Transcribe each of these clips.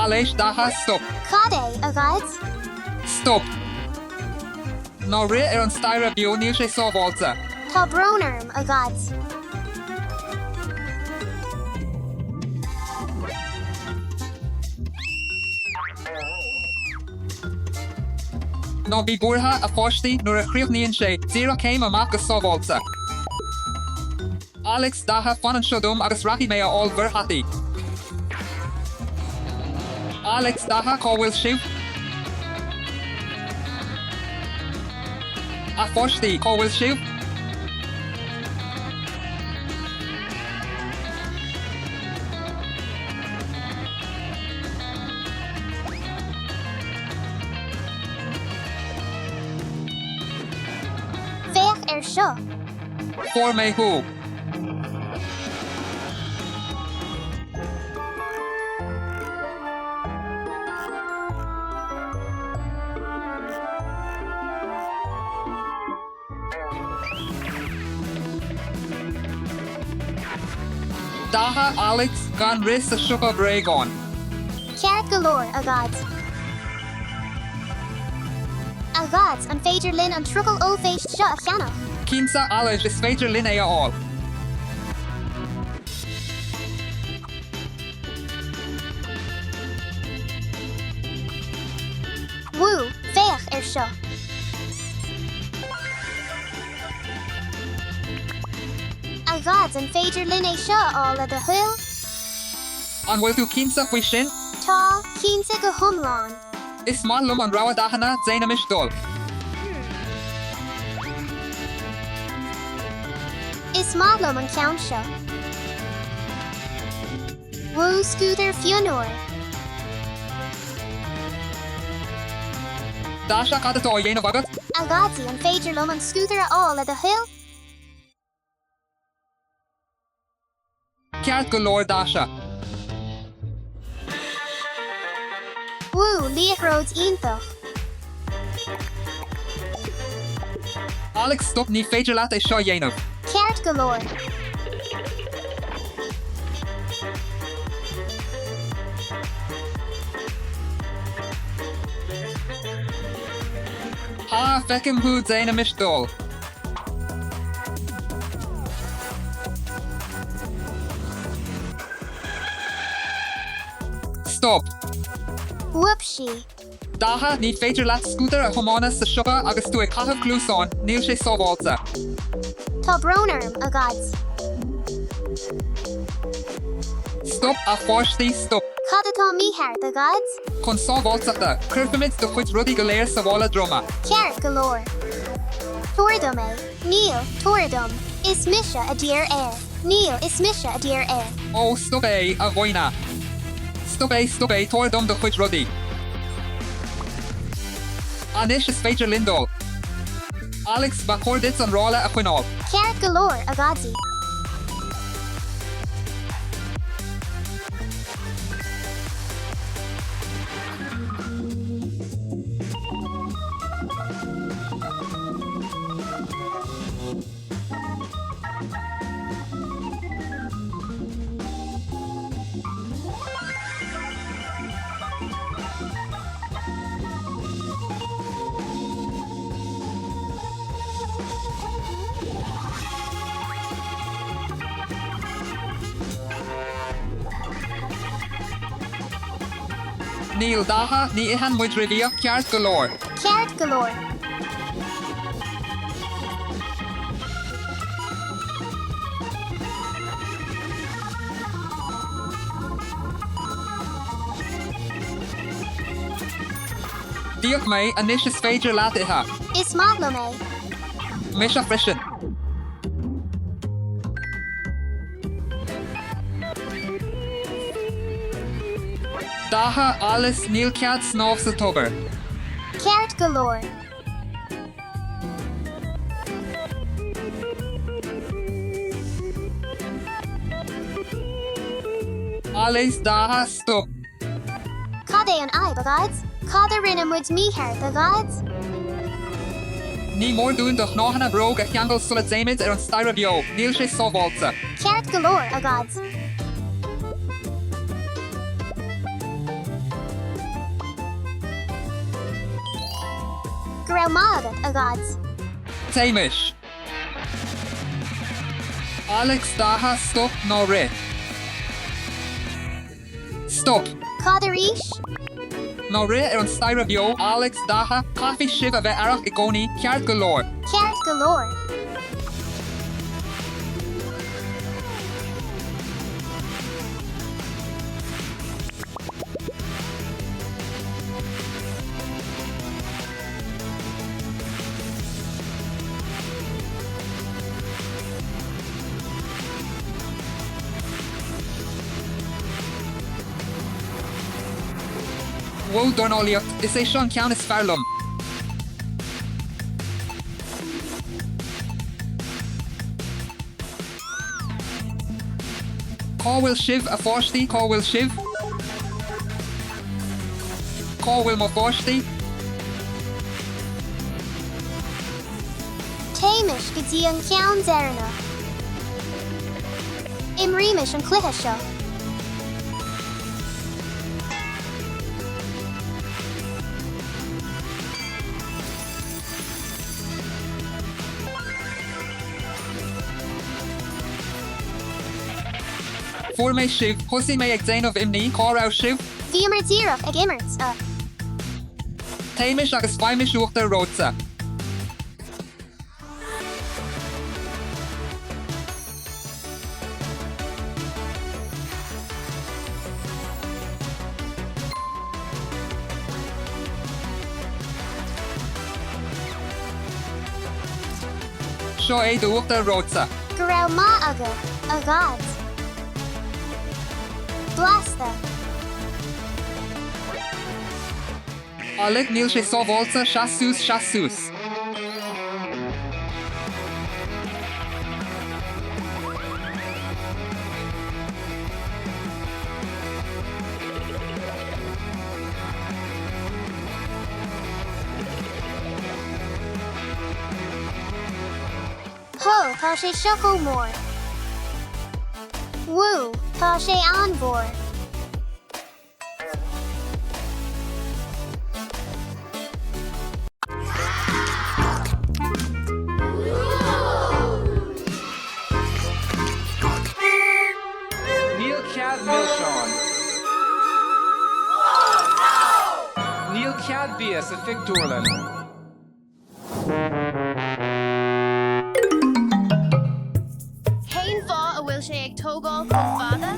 Aleix daha stop. Cad é a gad? Stop. Ná ri an staire bio níl sé sábháilte. Tá brónarm a gad. Ná bhí buartha a fáistí nuair a chríochnaíonn sé zéro céim amach go sábháilte. Alex daha fan an siodum agus rachi mé a all bhirthaí. Alex daha cáhfuil siú. A fáistí cáhfuil siú. Féach seo. For mé thu. Daha Alex gan ris a siúpa bréagán. Ceart galore a gad. A gad an féidir linn an trugal ó féist seo a cheannach. Cínsa Aleix is féidir linn é a all. Woo, féach seo. A gad an féidir linn é seo all a de huil. An bhfuil tú cínsa faoi sin? Tá, cínta go thumláin. Is má lum an rá dachanna déana misdul. Is málum an ceann seo. Woo scooter fionor. Dá se cad atá dhéanamh agat? A gadí an féidir lum an scooter a all a de huil. Ceart go leor dá se. Woo líochróid iontach. Alex stop ní féidir leat é seo dhéanamh. Ceart galore. Há fecim thu déana misdul. Stop. Whoopsie. Daha ní féidir leat scooter a chomána sa siúpa agus tú ag cathah clúsán níl sé sábháilte. Tá brónarm a gad. Stop a fáistí stop. Cad atá míthart a gad? Chun sábháilteachta, cuirfimid do chuid rudí go léir sa bhála droma. Ceart galore. Tuairdom é. Níl, tuairdom. Is mise a dír air. Níl is mise a dír air. Ó stop é a bhaina. Stop é, tuairdom do chuid rudí. Anis is féidir lindol. Alex ba cordit an rála a chuinál. Ceart galore a gadí. Níl daha ní ihan muid ribíoch ceart go leor. Ceart galore. Díoch mé anis is féidir leat ithe. Is málum é. Mis a frisin. Daha alles níl ceart snáb sa tobar. Ceart galore. Alles daha stop. Cad é an aib a gad? Cad a rinne muid míthart a gad? Ní mór dún doch náhanna bróg a cheangal sulla déimiid ar an staire bio. Níl sé sábháilte. Ceart galore a gad. raibh maith agat a gads. Téimiis. Alex Daha stop nó ri. Stop. Cad arís? Nó ri ar an staire bheo Alex Daha caithfí sibh a bheith arach i gcónaí ceart go leor. Ceart galore. Whoa, Dornoliacht, is é seo an ceann is fearlam. Cá bhfuil sibh a fáistí, cá bhfuil sibh. Cá bhfuil má fáistí. Téimiis go dtí an ceann dearna. Imríimiis an cluiche seo. Fuair mé sibh, thosaigh mé ag déanamh imní, cá raibh sibh. Bhí mar díreach ag immert a. Téimiis agus feimiis uachtar rótsa. Seo é do uachtar rótsa. Go raibh maith agat a gads. Blasta. Alec níl sé sábháilta seasús. Ho, tá sé seo go mór. Woo, tá sé an bhór. Níl cead mil Seán. Níl cead bia sa Fictorlan. Céim fá a bhfuil sé ag tógáil chun fada?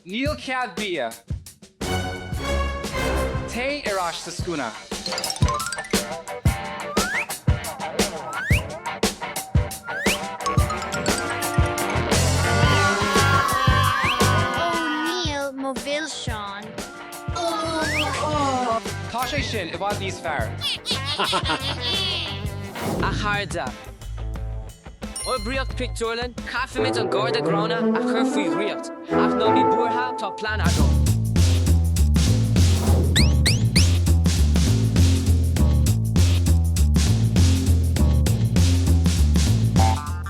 Níl cead bia. Té arás sa scúna. Ó níl mo bhfuil Seán. Tá sé sin I bhád níos fearr. A harda. O briocht Pictorlan, caffimid an gorda grona a chur faoi riocht. Ach no mi búrha tá plan agam.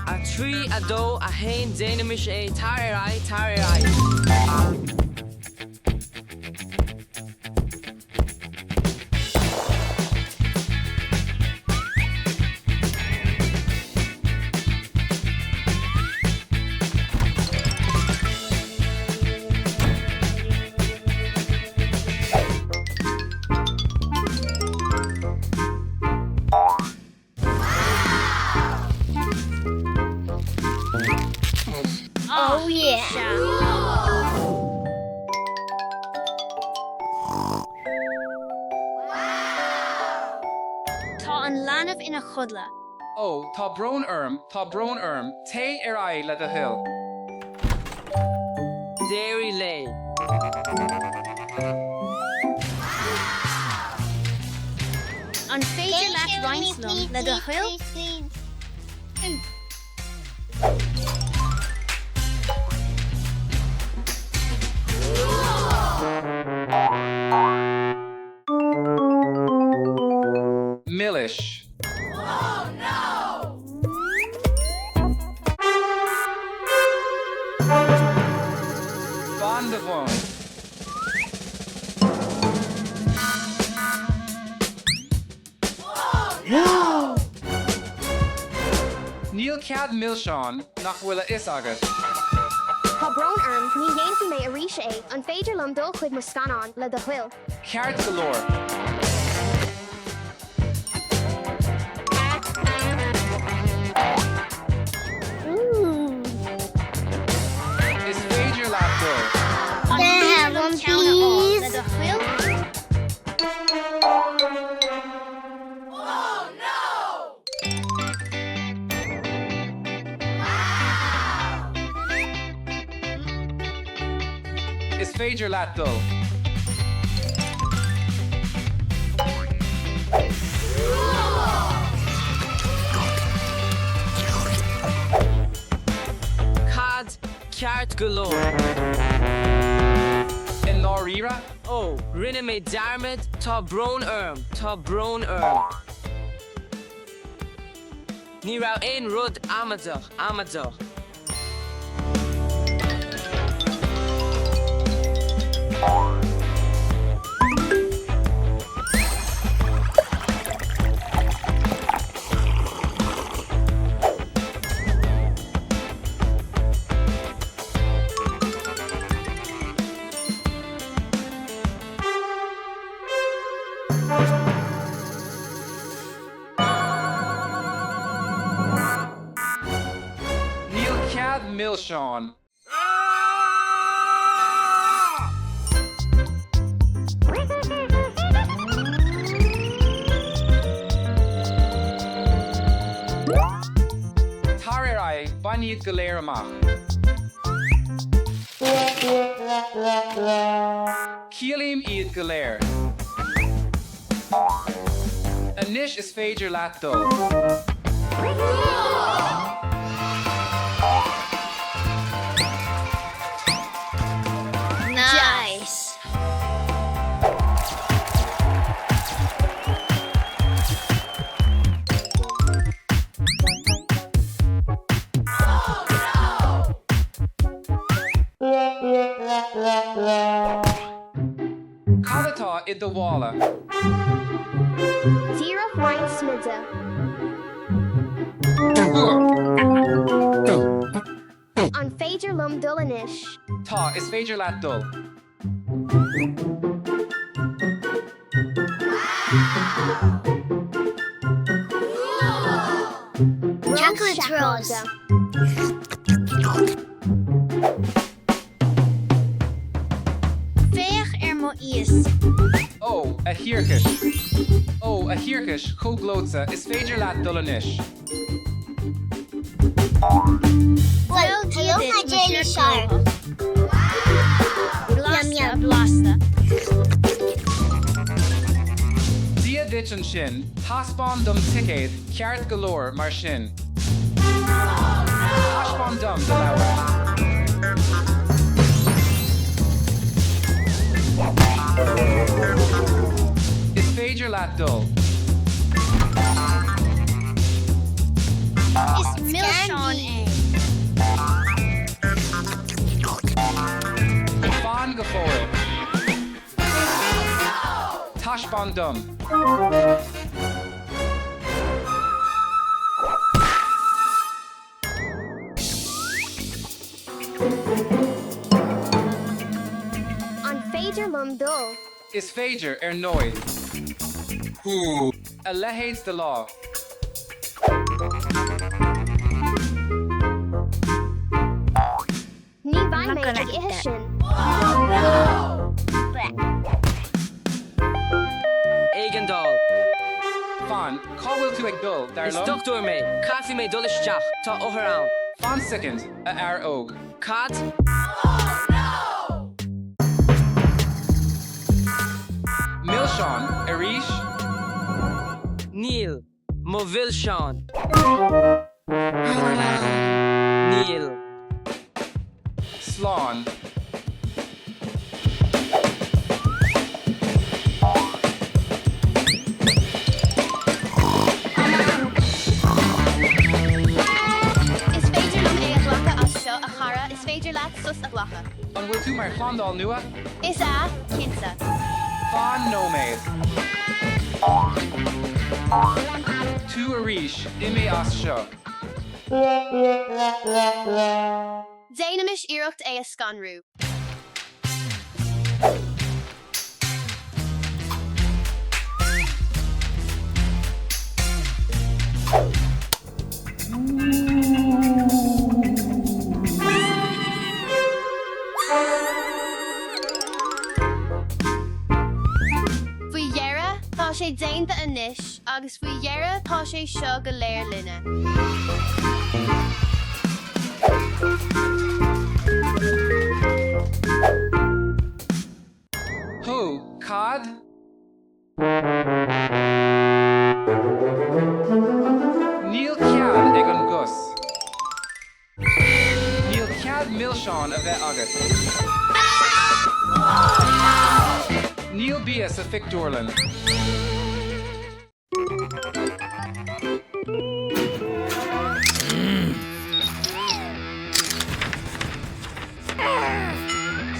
A trí a dó a hain déanaimiis é tar ai. Oh yeah. Tá an leanamh ina chudla. Ó, tá brón orm, té ar ai le do hill. Dairy lay. An féidir leat Rhinslum le do chuil? Millish. Níl cead mil seán nach bhfuil is agat. Tá brón ní dhéanfaí mé a ríise é an féidir lom dul chuid mu scanán le do chhuil. Ceart galore. Is féidir leat dul. Damn, one piece. Le do chwil. Is féidir leat dul. Cad ceart galore. In láríra? Oh, rinne mé darmid tá brón Ní ra ein rud amadach. Níl cead mil seán. Tar ai baníad go léir amach. Cíalim iad go léir. Anis is féidir leat dul. Nice. Cadatá i do bhála. Díra Ryan Smidza. An féidir lom dul inis. Tá is féidir leat dul. Chocolate rolls. Féach mo is. Ó, a hiarcais. Ó, a hiarcais chóglóta is féidir leat dul inis. Well, hello, my jelly shark. Blasta. Dia dit an sin, taspán dom ticéid ceart galore mar sin. Taspán dom de leabhar. Is féidir leat dul. Is Milshon A. Fán go fóil. Taspán dom. An féidir lom dul. Is féidir nóid. A lehéid de lá. Ní bhain mé ag ihe sin. Éigendal. Fán, cábhfuil tú ag dul dar Is lom? doctor mé, caithfí mé dul isteach tá óthrán. Fán second a ar óg. Cad Milseán a ríis. Níl mo bhil seán. Níl Slán. Is féidir lom é a ghlacha as seo a chara is féidir leat sus a ghlacha. An bhfuil tú mar chlándal nua? Is a cinsa. Fán nóméid. Tú a ríis imi as seo. Déanamish iirecht é a scanrú. Bhí dhearra tá sé déanta anois agus bhí dhearra tá sé seo go léir linne. Who? Cod? Neil Ciad ag an gus. Neil Ciad Milseán a bheith agat. Neil Bias a Fic Dorlan.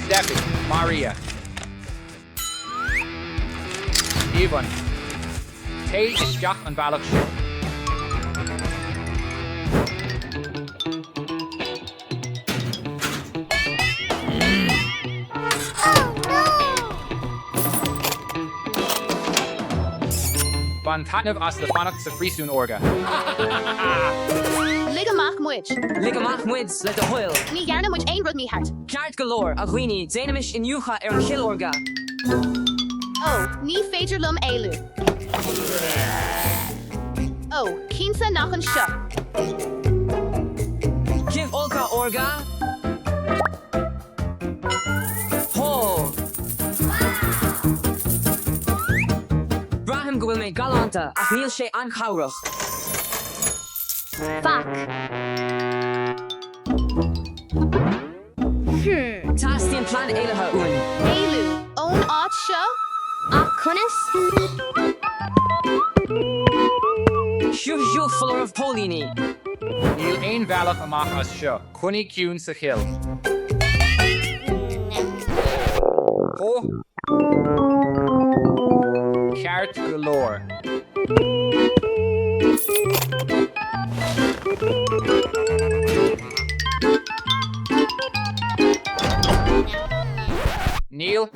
Steffi, Maria. Ivan. Tay is Jack an Balak Show. Van Tatnev as the Fanach sa Frisun Orga. Ligamach muid. Ligamach muids le do hoil. Ní ghearna muid ein rud mí hart. Ceart galore a ghuiní déanamish in ucha ar an chill orga. Oh, ní féidir lum éilú. Oh, cínsa nach an seo. Give olga orga. Ho. Brahim go bhfuil mé galanta ach níl sé an chawrach. Fuck. Tastíon plan éilethe uin. Éilú, ón áit seo? Ach cunas? Siú fuller of Polini. Neil ein Balak amach as Show. Quinny Cune sa Hill. Ho. Cart galore. Neil.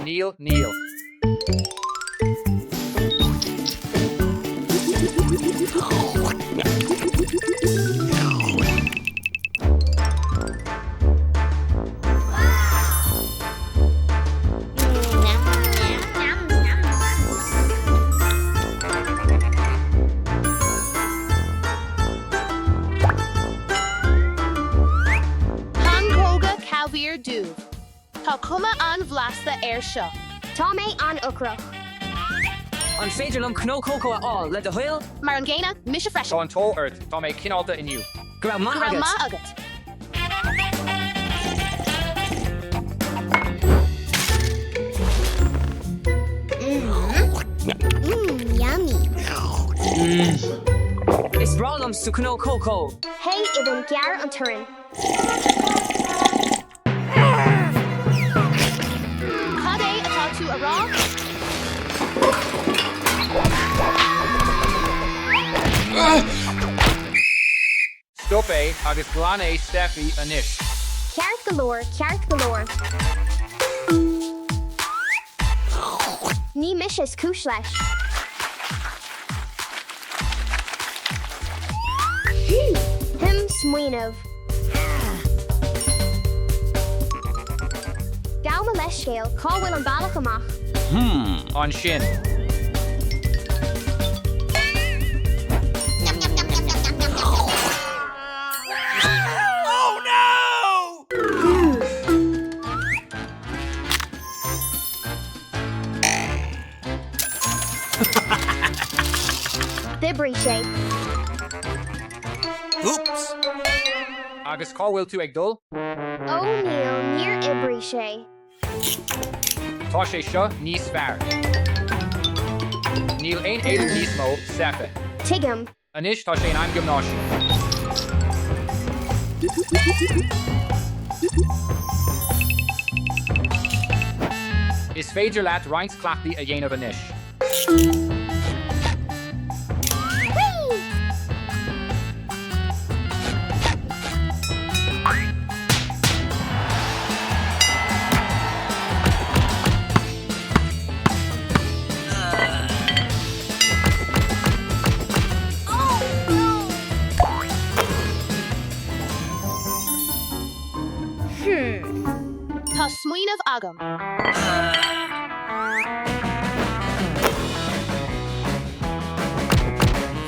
Cóga Calvír dúh. Tá cuma an bhlasta ar seo. Tá mé an ucrach. An féidir lum cno coco a all le do hoil. Mar an ggéine, mis a freis. So an Tol Earth, Tá mé cinálta inniu. Gra ma Ra má agat. agat. Yummy. Is bralum su cno coco. Hey, ibn Gar an Turin. Cad é atá tú a rá? Stop é agus glan é Steffi anish. Carrot galore, carrot galore. Ní mis is cúis leis. Him smuoinmh. Galma leis scéal, cá bhfuil an bailach amach. On Shin. Dibri sé. Agus cá bhfuil tú ag dul? Ó níl níor ibri sé. Tá sé seo níos fearr. Níl ein éidir níos mó Steffi. Tigam. Anish tá sé an gymnáisiú. Is féidir leat roints clachtaí a dhéanamh anish. smuoinmh agam.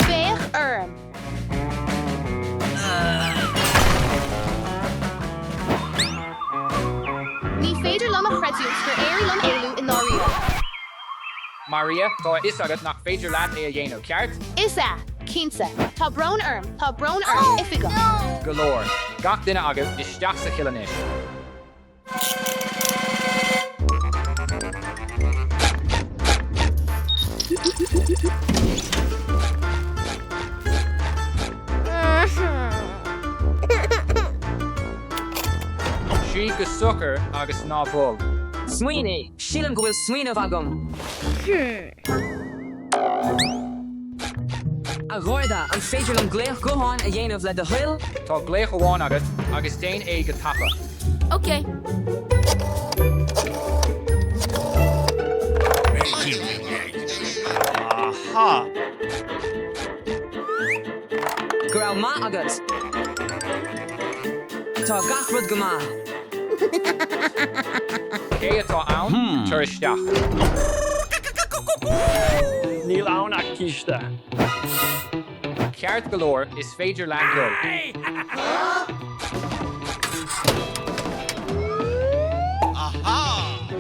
Féach orm. Ní féidir lom a chreidús gur éirí lom éilú in áíú. Maria, tá is agad nach féidir leat é a dhéanamh ceart? Is a, cínsa, tá brón orm ifiga. Galore. Gach duine agad isteach sa chillanis. Sí go sucr agus ná bog. Smuoine, sílam go bhfuil smuoinmh agam. A gháirda an féidir lom gléach goháin a dhéanamh le do thuil? Tá gléach amháin agad agus déan é go tapa. Okay. Aha! Gur raibh maith agat. Tá gach rud go maith. Cé atá ann tar isteach. Níl ann ach cíiste. Ceart galore is féidir leat dul.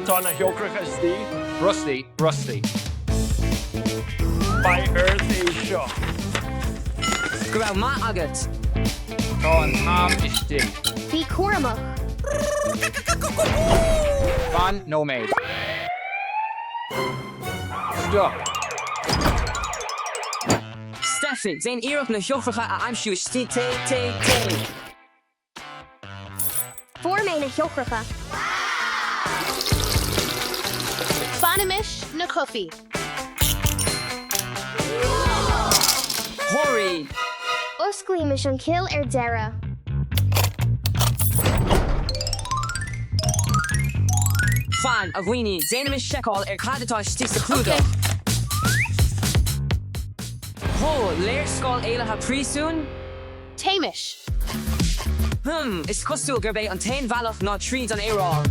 Tá na heocrachas tí Brusty. ba earth é seo. Gur raibh maith agat. Tá an ham istí. Bhí cuaramach. Fan no maid. Stop. Steffi, déan iarach na heofracha a aimsiú istí té. Formé na heocracha. Banamish na cuffi. Hóirí, Usclíimiis an kill dera. fan a bhaoine, déanamh seáil cad atá istí sa clúda. Thó, léir scáil éilethe príosún? Taimish. Is cosúil gur bheith an tain bhealach ná tríd an éireáil.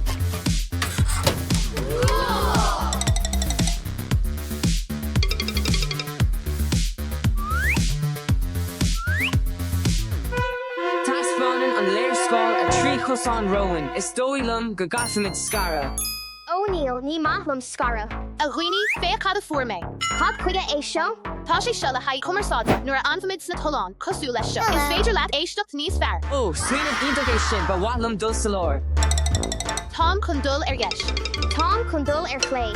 Tasbánan an léir scáil a trí chosán roin, is dóilm go gafaimid scara. O'Neill ní maithlam scara. A ghuiní féach cad a fuairmé. Cad chuige é seo? Tá sé seo le haid cumarsáide nuair a anfamid sna toláin cosú leis seo. Is féidir leat éisteacht níos fearr. Ó, smaoinmh ionach é sin ba bhaitlim dul sa lár. Tám chun dul ar gceis. Tom chun dul ar chlé.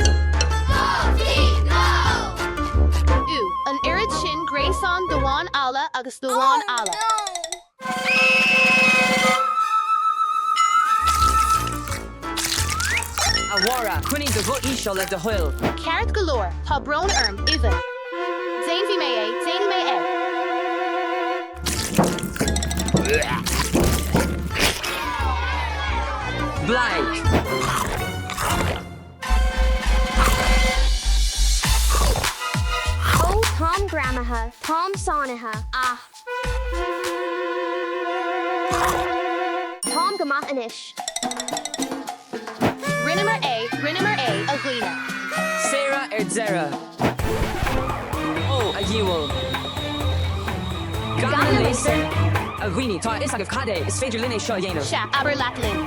Ú, an irid sin gréasán do bháin ala agus do bháin ala. A bhara, chuinnig do bhut ísio le do thuil. Ceart galore, tá brón orm, ivan. Zain bhí mé é, zain mé é. Blaig. Ó Tom Gramatha, Tom Sánatha, Tom Gamath Anish. Rinnemer a ghuine. Sarah Zera. Ó, a díomhil. Gan léisir. A bhaoine, tá is agah cadé, is féidir linné seo dhéanamh. Se, aber latlin.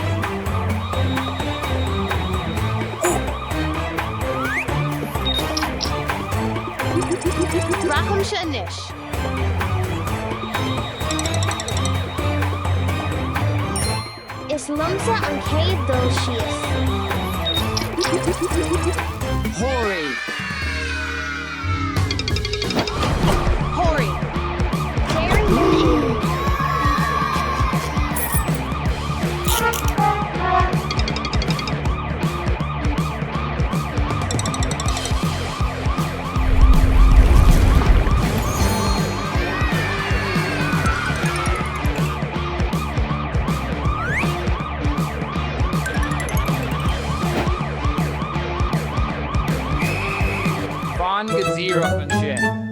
Racham se anish. Is lumsa an céad dul sios. Hóirí. Hori. Terry Moon. Fan go zíireach an sin.